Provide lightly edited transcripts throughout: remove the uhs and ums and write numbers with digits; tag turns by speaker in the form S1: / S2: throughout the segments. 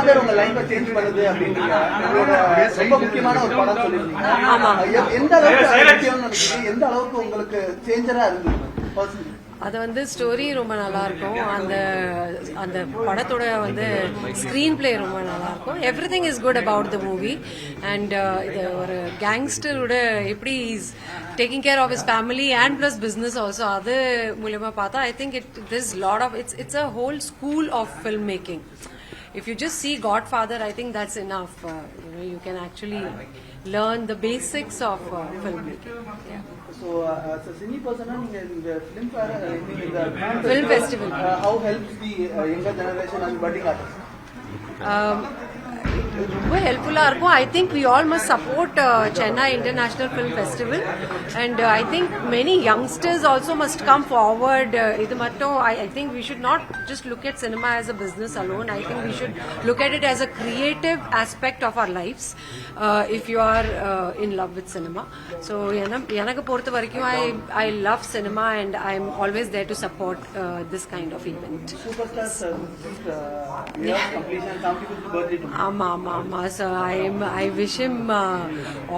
S1: Godfather உங்க லைஃபை change பண்ணுது அப்படின்றீங்க. ரொம்ப முக்கியமான ஒரு படம் சொல்லிருக்கீங்க. ஆமா. எந்த அளவுக்கு எந்த அளவுக்கு உங்களுக்கு சேஞ்சரா இருந்தது பர்சனலி?
S2: அது வந்து ஸ்டோரி ரொம்ப நல்லா இருக்கும். அந்த அந்த படத்தோட வந்து ஸ்கிரீன் பிளே ரொம்ப நல்லா இருக்கும். Everything is good about the movie. And இது ஒரு கேங்ஸ்டரோட எப்படி is taking care of his family and plus business also, அது மூலமா பார்த்தா I think this lot of it's a whole school of film making. If you just see Godfather, I think that's enough. You can actually learn the basics of filmmaking. Yeah.
S1: So, as a cine person, in the
S2: film festival,
S1: how helps the younger generation and budding artists?
S2: ரொம்ப ஹெல்ப்ஃபுல்லா இருக்கும். I think we all must support Chennai international film festival. And I think many youngsters also must come forward. இது மட்டும் I think we should not just look at cinema as a business alone. I think we should look at it as a creative aspect of our lifes if you are in love with cinema. So எனக்கு பொறுத்த வரைக்கும் I love cinema and I am always there to support this kind of event. ஆமா ஆமா ஆமா sir. I wish him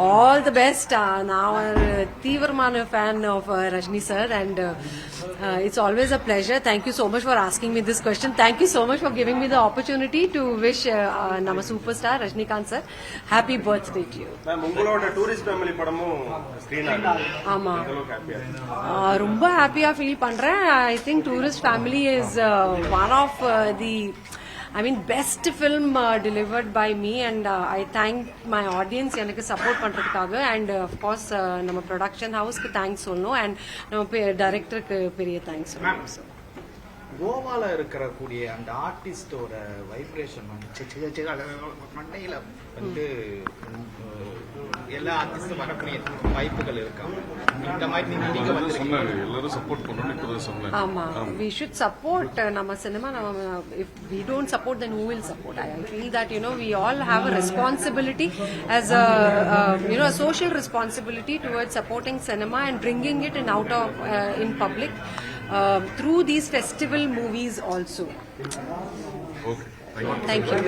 S2: all the best. நான் ஒரு தீவிரமான fan of Rajni sir and it's always a pleasure. Thank you so much for asking me this question. Thank you so much for giving me the opportunity to wish நம்ம superstar Rajnikant sir happy birthday to you.
S3: Ma'am, உங்களோட tourist family படமும் screen ஆகுது.
S2: ஆமா, ரொம்ப ஹாப்பியா feel பண்றேன். I think Tourist Family is one of the best film delivered by me and I thank my audience எனக்கு support பண்றதுக்காக. and of course நம்ம ப்ரொடக்ஷன் ஹவுஸ்க்கு தேங்க்ஸ் சொல்லணும் and நம்ம டைரக்டருக்கு பெரிய தேங்க்ஸ் சொல்லணும்.
S4: கோவால இருக்கிற கூடிய அந்த ஆர்டிஸ்டோட வைப்ரேஷன் வந்து மண்டையில வந்து எல்லா ஆர்டிஸ்டும் வரக்கூடிய வாய்ப்புகள் இருக்காங்க. இந்த மாதிரி நீங்க வந்து
S5: சொன்னாங்க எல்லாரும் சப்போர்ட் பண்ணணும் இப்பதான் சொன்னாங்க.
S2: ஆமா, we should support நம்ம சினிமா. நம்ம if we don't support then who will support? I feel that we all have a responsibility as a a social responsibility towards supporting cinema and bringing it out of in public through these festival movies also.
S5: Okay, thank you.
S2: Thank you.